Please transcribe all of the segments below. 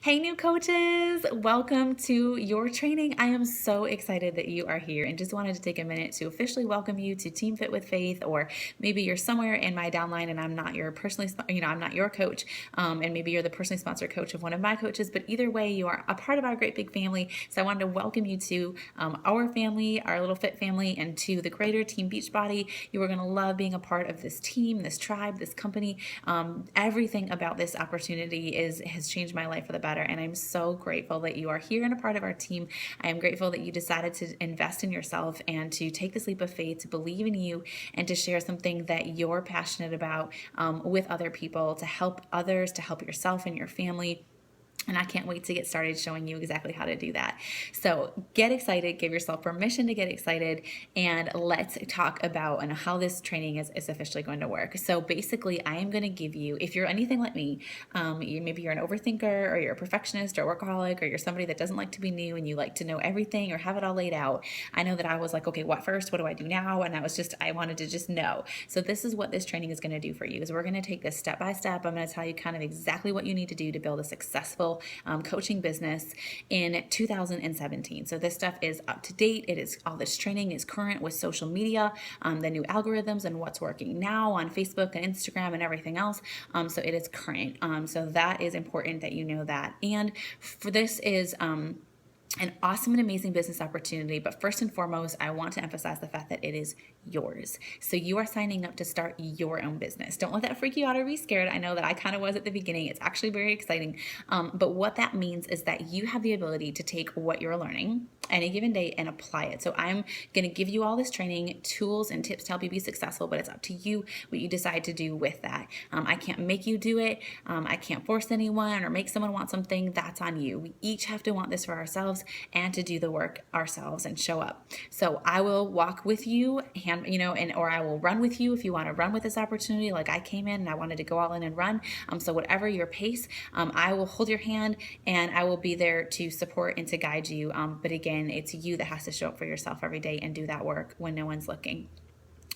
Hey, new coaches, welcome to your training. I am so excited that you are here and just wanted to take a minute to officially welcome you to Team Fit with Faith, or maybe you're somewhere in my downline and I'm not your personally, I'm not your coach, and maybe you're the personally sponsored coach of one of my coaches, but either way, you are a part of our great big family. So I wanted to welcome you to our family, our little fit family, and to the greater Team Beachbody. You are going to love being a part of this team, this tribe, this company. Everything about this opportunity has changed my life for the better. And I'm so grateful that you are here and a part of our team. I am grateful that you decided to invest in yourself and to take this leap of faith, to believe in you, and to share something that you're passionate about with other people, to help others, to help yourself and your family. And I can't wait to get started showing you exactly how to do that. So get excited, give yourself permission to get excited, and let's talk about and how this training is officially going to work. So basically, I am going to give you, if you're anything like me, maybe you're an overthinker, or you're a perfectionist, or a workaholic, or you're somebody that doesn't like to be new and you like to know everything or have it all laid out. I know that I was like, okay, what first? What do I do now? And I wanted to just know. So this is what this training is going to do for you, is we're going to take this step by step. I'm going to tell you kind of exactly what you need to do to build a successful coaching business in 2017. So this stuff is up to date. All this training is current with social media, the new algorithms and what's working now on Facebook and Instagram and everything else. So it is current. So that is important that you know that. And for this is an awesome and amazing business opportunity. But first and foremost, I want to emphasize the fact that it is yours. So you are signing up to start your own business. Don't let that freak you out or be scared. I know that I kind of was at the beginning. It's actually very exciting. But what that means is that you have the ability to take what you're learning any given day and apply it. So I'm going to give you all this training, tools, and tips to help you be successful, but it's up to you what you decide to do with that. I can't make you do it. I can't force anyone or make someone want something. That's on you. We each have to want this for ourselves and to do the work ourselves and show up. So I will walk with you, or I will run with you if you want to run with this opportunity. Like I came in and I wanted to go all in and run. So whatever your pace, I will hold your hand and I will be there to support and to guide you. But again, it's you that has to show up for yourself every day and do that work when no one's looking.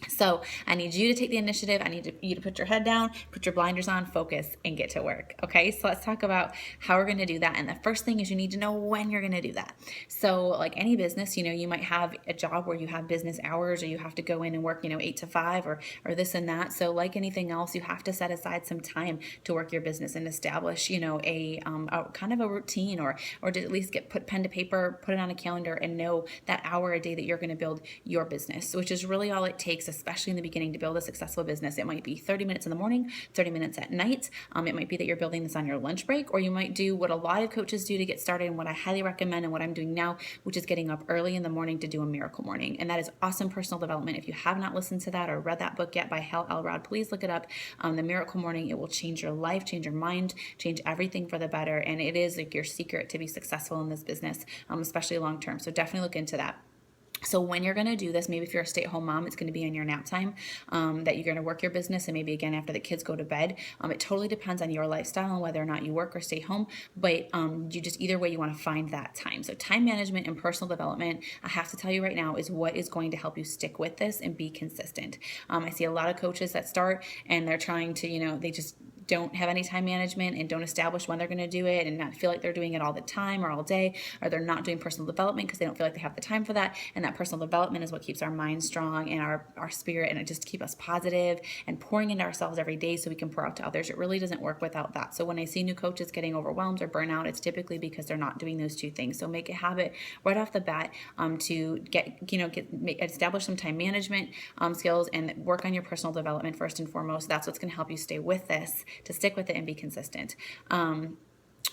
So I need you to take the initiative. I need you to put your head down, put your blinders on, focus, and get to work. Okay, so let's talk about how we're going to do that. And the first thing is you need to know when you're going to do that. So like any business, you might have a job where you have business hours, or you have to go in and work, 8 to 5 or this and that. So like anything else, you have to set aside some time to work your business and establish, a kind of a routine, or to at least put pen to paper, put it on a calendar, and know that hour a day that you're going to build your business, which is really all it takes, especially in the beginning, to build a successful business. It might be 30 minutes in the morning, 30 minutes at night. It might be that you're building this on your lunch break, or you might do what a lot of coaches do to get started, and what I highly recommend and what I'm doing now, which is getting up early in the morning to do a miracle morning. And that is awesome personal development. If you have not listened to that or read that book yet by Hal Elrod, please look it up. The Miracle Morning. It will change your life, change your mind, change everything for the better. And it is like your secret to be successful in this business, especially long term. So definitely look into that. So when you're going to do this, maybe if you're a stay-at-home mom, it's going to be in your nap time that you're going to work your business, and maybe again after the kids go to bed. It totally depends on your lifestyle and whether or not you work or stay home, but you just, either way, you want to find that time. So time management and personal development, I have to tell you right now, is what is going to help you stick with this and be consistent. I see a lot of coaches that start and they're trying to, they just don't have any time management and don't establish when they're going to do it, and not feel like they're doing it all the time or all day, or they're not doing personal development because they don't feel like they have the time for that. And that personal development is what keeps our mind strong and our spirit, and it just keeps us positive and pouring into ourselves every day so we can pour out to others. It really doesn't work without that. So when I see new coaches getting overwhelmed or burnout, it's typically because they're not doing those two things. So make a habit right off the bat to establish some time management skills and work on your personal development first and foremost. That's what's going to help you stay with this, to stick with it and be consistent.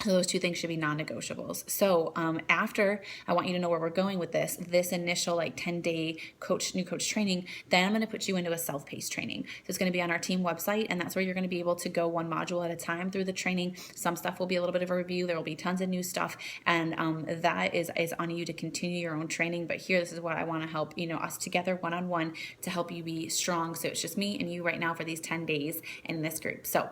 So those two things should be non-negotiables. So after, I want you to know where we're going with this initial 10-day new coach training, then I'm going to put you into a self-paced training. So it's going to be on our team website, and that's where you're going to be able to go one module at a time through the training. Some stuff will be a little bit of a review. There will be tons of new stuff, and that is on you to continue your own training. But here, this is what I want to help, us together one-on-one to help you be strong. So it's just me and you right now for these 10 days in this group. So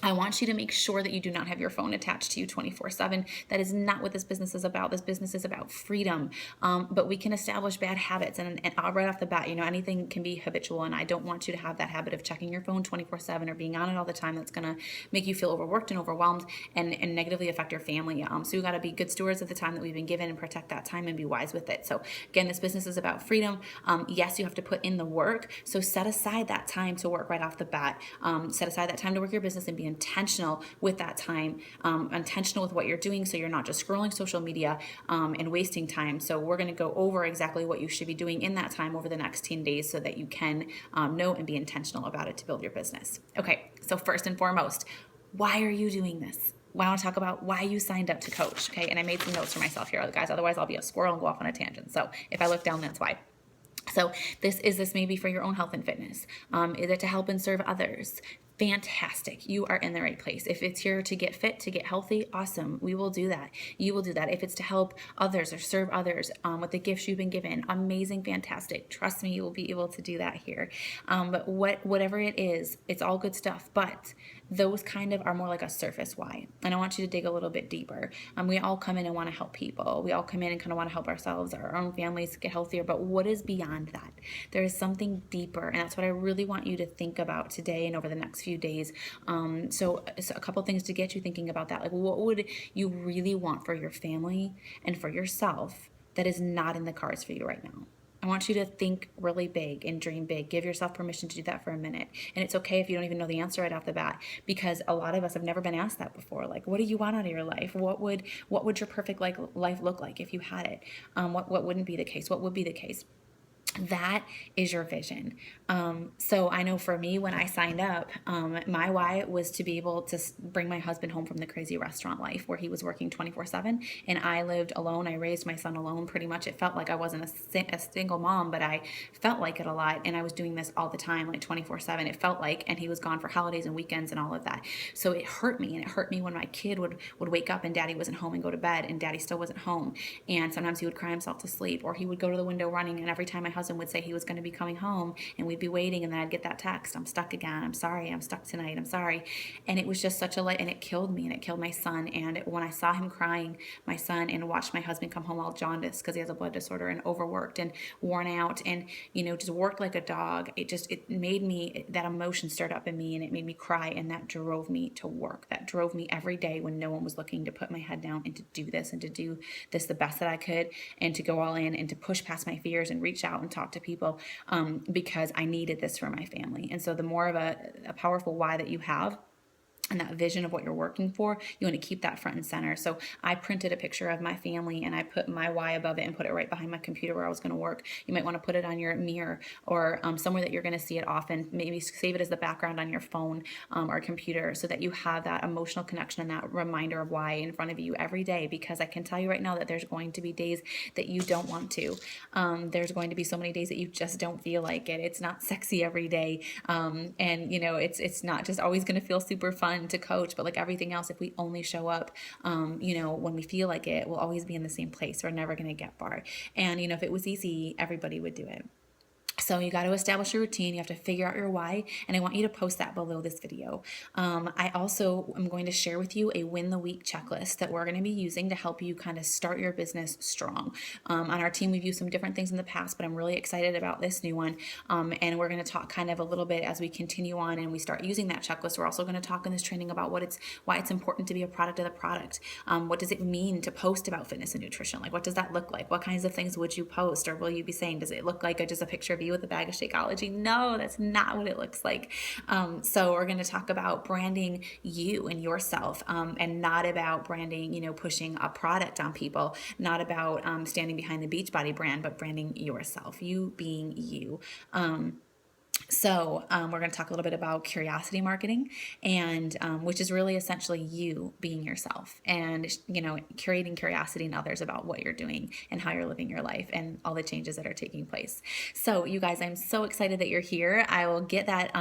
I want you to make sure that you do not have your phone attached to you 24/7. That is not what this business is about. This business is about freedom. But we can establish bad habits. And right off the bat, anything can be habitual. And I don't want you to have that habit of checking your phone 24/7 or being on it all the time. That's going to make you feel overworked and overwhelmed and negatively affect your family. So we got to be good stewards of the time that we've been given and protect that time and be wise with it. So again, this business is about freedom. Yes, you have to put in the work. So set aside that time to work right off the bat. Set aside that time to work your business and be intentional with that time, intentional with what you're doing, so you're not just scrolling social media and wasting time. So we're going to go over exactly what you should be doing in that time over the next 10 days so that you can know and be intentional about it to build your business. Okay, so first and foremost, why are you doing this? I want to talk about why you signed up to coach, okay? And I made some notes for myself here, guys. Otherwise, I'll be a squirrel and go off on a tangent. So if I look down, that's why. So this may be for your own health and fitness? Is it to help and serve others? Fantastic. You are in the right place. If it's here to get fit, to get healthy, awesome. We will do that. You will do that. If it's to help others or serve others with the gifts you've been given, amazing, fantastic. Trust me, you will be able to do that here. But whatever it is, it's all good stuff. But those kind of are more like a surface why. And I want you to dig a little bit deeper. We all come in and want to help people. We all come in and kind of want to help ourselves, our own families get healthier. But what is beyond that? There is something deeper. And that's what I really want you to think about today and over the next few days. So a couple things to get you thinking about that. Like, what would you really want for your family and for yourself that is not in the cards for you right now? I want you to think really big and dream big. Give yourself permission to do that for a minute. And it's okay if you don't even know the answer right off the bat, because a lot of us have never been asked that before. Like, what do you want out of your life? What would your perfect life look like if you had it? What wouldn't be the case? What would be the case? That is your vision. So I know for me, when I signed up, my why was to be able to bring my husband home from the crazy restaurant life where he was working 24/7 and I lived alone. I raised my son alone pretty much. It felt like I wasn't a single mom, but I felt like it a lot. And I was doing this all the time, like 24/7. It felt like, and he was gone for holidays and weekends and all of that. So it hurt me. And it hurt me when my kid would wake up and daddy wasn't home and go to bed and daddy still wasn't home. And sometimes he would cry himself to sleep, or he would go to the window running. And every time my husband would say he was going to be coming home and we'd be waiting, and then I'd get that text, I'm stuck again, I'm sorry, I'm stuck tonight, I'm sorry. And it was just such a light, and it killed me, and it killed my son. And when I saw him crying, my son, and watched my husband come home all jaundiced because he has a blood disorder and overworked and worn out and just worked like a dog, it made me, that emotion stirred up in me, and it made me cry. And that drove me to work. That drove me every day when no one was looking, to put my head down and to do this, and to do this the best that I could, and to go all in, and to push past my fears and reach out and talk to people, because I needed this for my family. And so the more of a powerful why that you have, and that vision of what you're working for, you want to keep that front and center. So I printed a picture of my family and I put my why above it and put it right behind my computer where I was going to work. You might want to put it on your mirror or somewhere that you're going to see it often. Maybe save it as the background on your phone or computer, so that you have that emotional connection and that reminder of why in front of you every day. Because I can tell you right now that there's going to be days that you don't want to. There's going to be so many days that you just don't feel like it. It's not sexy every day. And it's not just always going to feel super fun to coach, but like everything else, if we only show up, when we feel like it, we'll always be in the same place. We're never going to get far. And, if it was easy, everybody would do it. So you got to establish your routine. You have to figure out your why. And I want you to post that below this video. I also am going to share with you a win the week checklist that we're going to be using to help you kind of start your business strong. On our team, we've used some different things in the past, but I'm really excited about this new one. And we're going to talk kind of a little bit as we continue on and we start using that checklist. We're also going to talk in this training about why it's important to be a product of the product. What does it mean to post about fitness and nutrition? Like, what does that look like? What kinds of things would you post? Or will you be saying, does it look like just a picture of you with a bag of Shakeology? No, that's not what it looks like. So we're going to talk about branding you and yourself, and not about branding, pushing a product on people, not about standing behind the Beachbody brand, but branding yourself, you being you. So we're going to talk a little bit about curiosity marketing, and which is really essentially you being yourself and, creating curiosity in others about what you're doing and how you're living your life and all the changes that are taking place. So you guys, I'm so excited that you're here. I will get that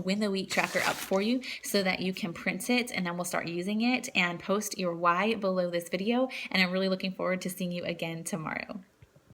win the week tracker up for you so that you can print it, and then we'll start using it and post your why below this video. And I'm really looking forward to seeing you again tomorrow.